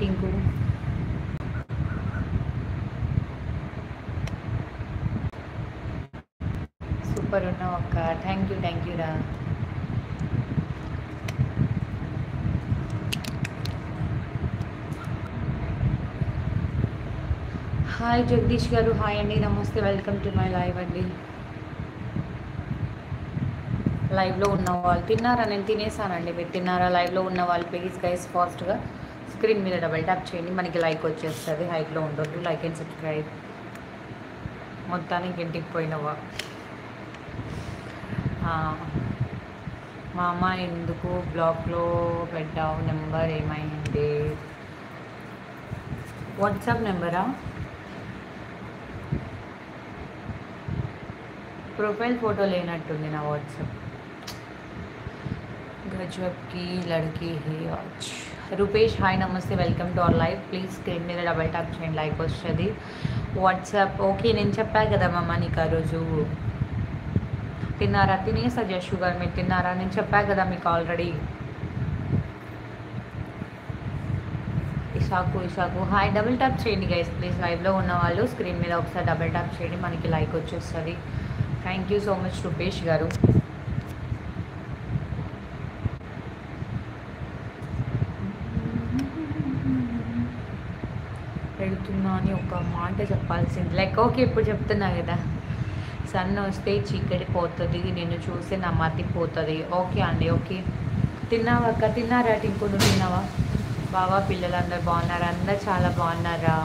Tinku. Super ఉన్నావు అక్క. Thank you రా. హాయ్ జగదీష్ గారు, హాయ్ అండి, నమస్తే, వెల్కమ్ టు మై లైవ్ అండి. లైవ్లో ఉన్న వాళ్ళు తిన్నారా? నేను తినేసానండి. మీరు తిన్నారా? లైవ్లో ఉన్న వాళ్ళు ప్లీజ్ గైస్ ఫాస్ట్గా స్క్రీన్ మీద డబల్ ట్యాప్ చేయండి, మనకి లైక్ వచ్చేస్తుంది. హైట్లో ఉండొద్దు, లైక్ అండ్ సబ్స్క్రైబ్. మొత్తానికి ఇంటికి పోయినవా? మా అమ్మ ఎందుకు బ్లాక్లో పెట్టావు? నెంబర్ ఏమైంది? వాట్సాప్ నెంబరా? ప్రొఫైల్ ఫోటో లేనట్టుంది నా వాట్సాప్. गजब की लड़की है आज. రూపేష్ హాయ్ నమస్తే, welcome to our live. Please screen మీద డబల్ ట్యాప్ చేయండి, లైక్ వస్తుంది. వాట్సాప్ ఓకే, నేను చెప్పాను కదా మమ్మ నీకు ఆ రోజు. తిన్నారా? తినేసా జషు గారు, మీరు తిన్నారా? నేను చెప్పాను కదా మీకు ఆల్రెడీ. ఇషాకు హాయ్, డబుల్ ట్యాప్ చేయండి గైస్ ప్లీజ్. లైవ్లో ఉన్న వాళ్ళు స్క్రీన్ మీద ఒకసారి డబుల్ ట్యాప్ చేయండి, మనకి లైక్ వచ్చేస్తుంది. Thank you so much Rupesh గారు. పెడుతున్నా అని ఒక మాట చెప్పాల్సింది, లైక్ ఓకే ఇప్పుడు చెప్తున్నా కదా. సన్ వస్తే చీకటి పోతుంది, నిన్ను చూస్తే నా మతి పోతుంది. ఓకే అండి, ఓకే. తిన్నావా అక్క? తిన్నారా టింకు? నువ్వు తిన్నావా? బావా పిల్లలు అందరు బాగున్నారా? అందరు చాలా బాగున్నారా?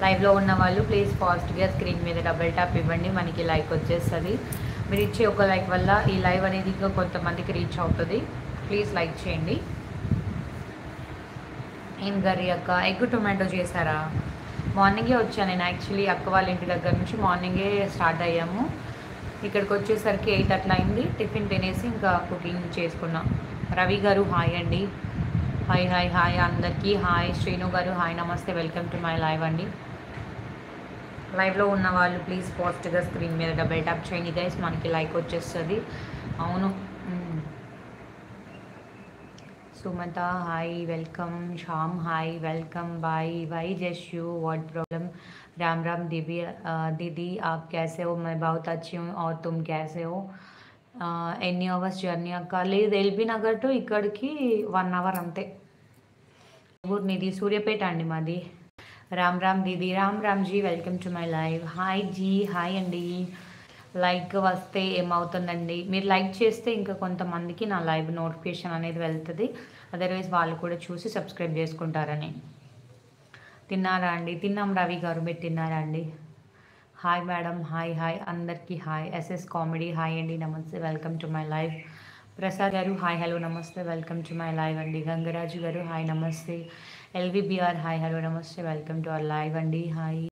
లైవ్లో ఉన్న వాళ్ళు ప్లీజ్ ఫాస్ట్గా స్క్రీన్ మీద డబుల్ ట్యాప్ ఇవ్వండి, మనకి లైక్ వచ్చేస్తుంది. మీరు ఇచ్చే ఒక లైక్ వల్ల ఈ లైవ్ అనేది ఇంకా కొంతమందికి రీచ్ అవుతుంది. ప్లీజ్ లైక్ చేయండి. ఏం కర్రీ అక్క? ఎగ్ టొమాటో చేశారా? మార్నింగే వచ్చాను నేను యాక్చువల్లీ అక్క వాళ్ళ ఇంటి దగ్గర నుంచి. మార్నింగే స్టార్ట్ అయ్యాము, ఇక్కడికి వచ్చేసరికి 8 అట్లా అయింది. టిఫిన్ తినేసి ఇంకా కుకింగ్ చేసుకున్నా. రవి గారు హాయ్ అండి. హాయ్ హాయ్ హాయ్ అందరికీ హాయ్. శ్రీను గారు హాయ్ నమస్తే, వెల్కమ్ టు మై లైవ్ అండి. లైవ్లో ఉన్న వాళ్ళు ప్లీజ్ ఫాస్ట్గా స్క్రీన్ మీద డబుల్ ట్యాప్ చేయండి గైస్, మనకి లైక్ వచ్చేస్తుంది. అవును. Sumatha hi, welcome. Shyam hi, welcome. Bye Jashu, what problem? Ram Ram दीदी आप कैसे हो? मैं बहुत अच्छी हूँ और तुम कैसे हो? ఎన్ని అవర్స్ జర్నీ అక్క? లేదు, ఎల్బీ నగర్ టు ఇక్కడికి 1 అవర్ అంతే. ఊరినిది సూర్యాపేట అండి మాది. రామ్ రామ్ దీదీ, Ram Ram ji, welcome to my live. Hi ji, hi అండి. లైక్ వస్తే ఏమవుతుందండి? మీరు లైక్ చేస్తే ఇంకా కొంతమందికి నా లైవ్ నోటిఫికేషన్ అనేది వెళ్తుంది, అదర్వైజ్ వాళ్ళు కూడా చూసి సబ్స్క్రైబ్ చేసుకుంటారని. తిన్నారా అండి? తిన్నాం రవి గారు, మీరు తిన్నారా అండి? హాయ్ మేడం, హాయ్ హాయ్ అందరికీ హాయ్. ఎస్ఎస్ కామెడీ హాయ్ అండి, నమస్తే, welcome to my live. Prasad గారు హాయ్ హలో నమస్తే, వెల్కమ్ టు మై లైవ్ అండి. గంగరాజు గారు హాయ్ నమస్తే. ఎల్విబిఆర్ హాయ్ హలో నమస్తే, వెల్కమ్ టు అవర్ లైవ్ అండి. హాయ్.